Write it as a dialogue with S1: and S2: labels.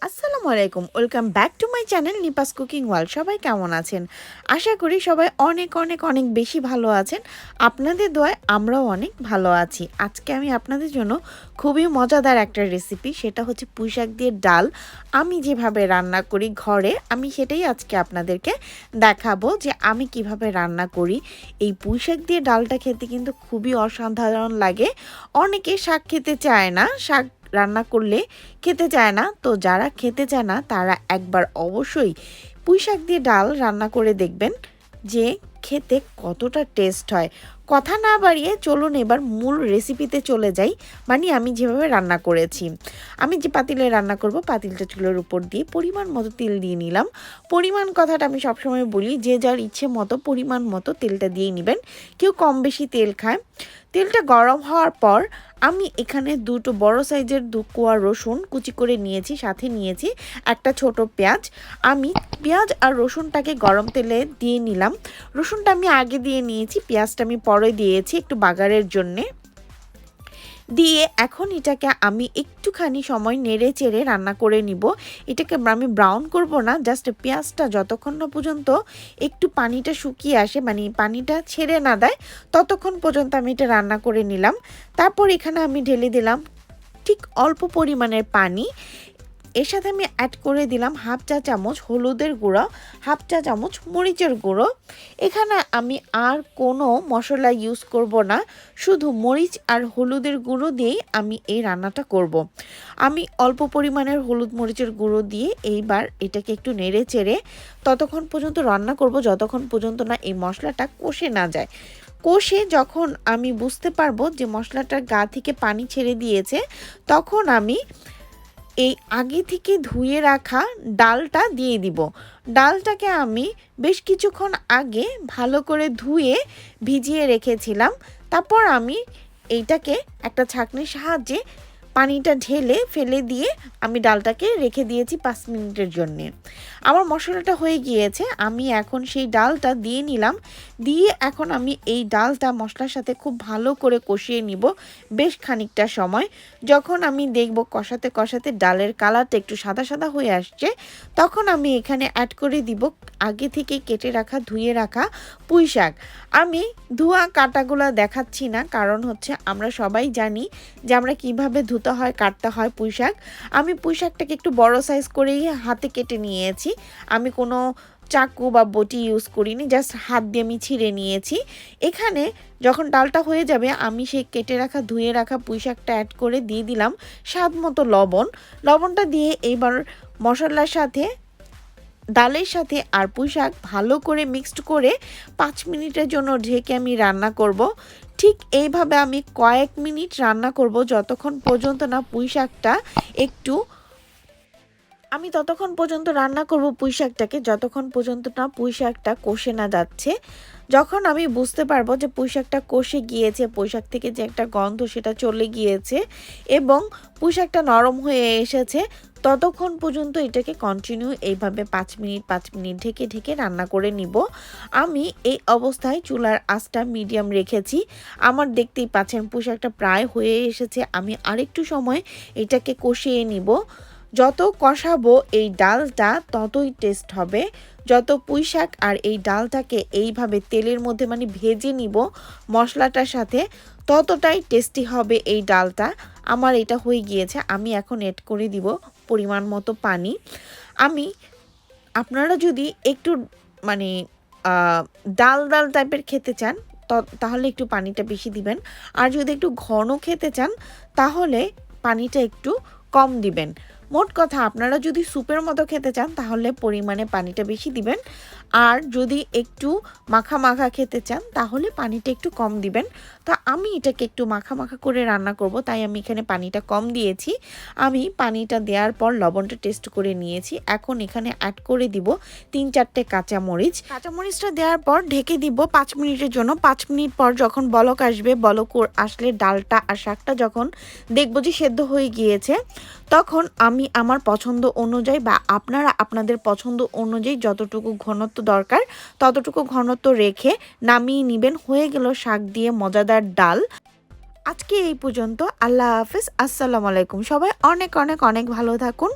S1: আসসালামু আলাইকুম, welcome back to my channel নিপাস cooking world. সবাই কেমন আছেন? আশা করি সবাই অনেক অনেক অনেক বেশি ভালো আছেন। আপনাদের দোয়ায় আমরাও অনেক ভালো আছি। আজকে আমি আপনাদের জন্য খুবই মজাদার একটা রেসিপি, সেটা হচ্ছে পুঁই শাক দিয়ে ডাল। আমি যেভাবে রান্না করি ঘরে, আমি সেটাই আজকে আপনাদেরকে দেখাবো যে আমি কিভাবে রান্না করি। এই পুঁই শাক দিয়ে ডালটা খেতে কিন্তু খুবই অসাধারণ লাগে। অনেকে শাক খেতে চায় না, শাক রান্না করলে খেতে চায় না, তো যারা খেতে চায় না তারা একবার অবশ্যই পুঁই শাক দিয়ে ডাল রান্না করে দেখবেন যে খেতে কতটা টেস্ট হয়। কথা না বাড়িয়ে চলুন এবার মূল রেসিপিতে চলে যাই, মানে আমি যেভাবে রান্না করেছি। আমি যে পাতিলে রান্না করব, পাতিলটা চুলের উপর দিয়ে পরিমাণ মতো তেল দিয়ে নিলাম। পরিমাণ কথাটা আমি সবসময় বলি, যে যার ইচ্ছে মতো পরিমাণ মতো তেলটা দিয়ে নেবেন। কেউ কম বেশি তেল খায়। তেলটা গরম হওয়ার পর আমি এখানে দুটো বড় সাইজের 2 কোয়া রসুন কুচি করে নিয়েছি, সাথে নিয়েছি একটা ছোট পেঁয়াজ। আমি পেঁয়াজ আর রসুনটাকে গরম তেলে দিয়ে নিলাম। রসুনটা আমি আগে দিয়ে নিয়েছি, পেঁয়াজটা আমি পরে দিয়েছি একটু বাগারের জন্যে। দিয়ে এখন এটাকে আমি একটুখানি সময় নেড়ে চেড়ে রান্না করে নিব। এটাকে আমি ব্রাউন করব না, জাস্ট পেঁয়াজটা যতক্ষণ না পর্যন্ত একটু পানিটা শুকিয়ে আসে, মানে পানিটা ছেড়ে না দেয়, ততক্ষণ পর্যন্ত আমি এটা রান্না করে নিলাম। তারপর এখানে আমি ঢেলে দিলাম ঠিক অল্প পরিমাণের পানি। এর সাথে আমি অ্যাড করে দিলাম হাফ চা চামচ হলুদের গুঁড়ো, হাফ চা চামচ মরিচের গুঁড়ো। এখানে আমি আর কোনো মশলা ইউজ করব না, শুধু মরিচ আর হলুদের গুঁড়ো দিয়েই আমি এই রান্নাটা করব। আমি অল্প পরিমাণের হলুদ মরিচের গুঁড়ো দিয়ে এইবার এটাকে একটু নেড়ে চেড়ে ততক্ষণ পর্যন্ত রান্না করব যতক্ষণ পর্যন্ত না এই মশলাটা কষে না যায়। কষে যখন আমি বুঝতে পারবো যে মশলাটার গা থেকে পানি ছেড়ে দিয়েছে, তখন আমি এই আগে থেকে ধুয়ে রাখা ডালটা দিয়ে দিব। ডালটাকে আমি বেশ কিছুক্ষণ আগে ভালো করে ধুয়ে ভিজিয়ে রেখেছিলাম। তারপর আমি এইটাকে একটা ছাঁকনির সাহায্যে পানিটা ঢেলে ফেলে দিয়ে আমি ডালটাকে রেখে দিয়েছি 5 মিনিটের জন্যে। আমার মশলাটা হয়ে গিয়েছে, আমি এখন সেই ডালটা দিয়ে নিলাম। দিয়ে এখন আমি এই ডালটা মশলার সাথে খুব ভালো করে কষিয়ে নিব বেশ খানিকটা সময়। যখন আমি দেখব কষাতে কষাতে ডালের কালারটা একটু সাদা সাদা হয়ে আসছে, তখন আমি এখানে অ্যাড করে দিব আগে থেকে কেটে রাখা ধুয়ে রাখা পুঁই শাক। আমি ধোয়া কাটাগুলো দেখাচ্ছি না, কারণ হচ্ছে আমরা সবাই জানি যে আমরা কিভাবে ধুতে হয় কাটতে হয় পুঁই শাক। আমি পুঁই শাকটাকে একটু বড় সাইজ করেই হাতে কেটে নিয়েছি। আমি কোনো চাকু বা বটি ইউজ করিনি, জাস্ট হাত দিয়ে আমি ছিঁড়ে নিয়েছি। এখানে যখন ডালটা হয়ে যাবে, আমি সেই কেটে রাখা ধুয়ে রাখা পুঁই শাকটা অ্যাড করে দিয়ে দিলাম স্বাদ মতো লবণ। লবণটা দিয়ে এইবার মশলার সাথে ডালের সাথে আর পুঁই শাক ভালো করে মিক্সড করে 5 মিনিটের জন্য ঢেকে আমি রান্না করব। ঠিক এইভাবে আমি কয়েক মিনিট রান্না করব যতক্ষণ পর্যন্ত না পুঁই শাকটা একটু আমি ততক্ষণ পর্যন্ত রান্না করব পুঁই শাকটাকে যতক্ষণ পর্যন্ত না পুঁই শাকটা কষে না যাচ্ছে। যখন আমি বুঝতে পারবো যে পুঁই শাকটা কষে গিয়েছে, পুঁই শাক থেকে যে একটা গন্ধ সেটা চলে গিয়েছে এবং পুঁই শাকটা নরম হয়ে এসেছে, ততক্ষণ পর্যন্ত এটাকে কন্টিনিউ এইভাবে 5 মিনিট ঢেকে ঢেকে রান্না করে নিব। আমি এই অবস্থায় চুলার আঁচটা মিডিয়াম রেখেছি। আমার দেখতেই পাচ্ছেন পুঁই শাকটা প্রায় হয়ে এসেছে। আমি আরেকটু সময় এটাকে কষিয়ে নিব। যত কষাবো এই ডালটা ততই টেস্ট হবে। যত পুঁই শাক আর এই ডালটাকে এইভাবে তেলের মধ্যে মানে ভেজে নিব মশলাটার সাথে, ততটাই টেস্টি হবে এই ডালটা। আমার এটা হয়ে গিয়েছে, আমি এখন এড করে দিব পরিমাণ মতো পানি। আপনারা যদি একটু মানে ডাল ডাল টাইপের খেতে চান তাহলে একটু পানিটা বেশি দিবেন, আর যদি একটু ঘন খেতে চান তাহলে পানিটা একটু কম দিবেন। মোট কথা, আপনারা যদি স্যুপের মতো খেতে চান তাহলে পরিমাণে পানিটা বেশি দিবেন, আর যদি একটু মাখা মাখা খেতে চান তাহলে পানিটা একটু কম দিবেন। তো আমি এটাকে একটু মাখা মাখা করে রান্না করব, তাই আমি এখানে পানিটা কম দিয়েছি। আমি পানিটা দেওয়ার পর লবণটা টেস্ট করে নিয়েছি। এখন এখানে অ্যাড করে দিব 3-4টে কাঁচামরিচ। কাঁচামরিচটা দেওয়ার পর ঢেকে দিব 5 মিনিটের জন্য। 5 মিনিট পর যখন বলক আসবে, বলক আসলে ডালটা আর শাকটা যখন দেখবো যে সেদ্ধ হয়ে গিয়েছে, তখন আমি আমার পছন্দ অনুযায়ী বা আপনারা আপনাদের পছন্দ অনুযায়ী যতটুকু ঘনত্ব দরকার ততটুকু ঘনত্ব রেখে নামিয়ে নেবেন। হয়ে গেল শাক দিয়ে মজাদার ডাল। আজকে এই পর্যন্ত। আল্লাহ হাফেজ, আসসালামু আলাইকুম। সবাই অনেক অনেক অনেক ভালো থাকুন।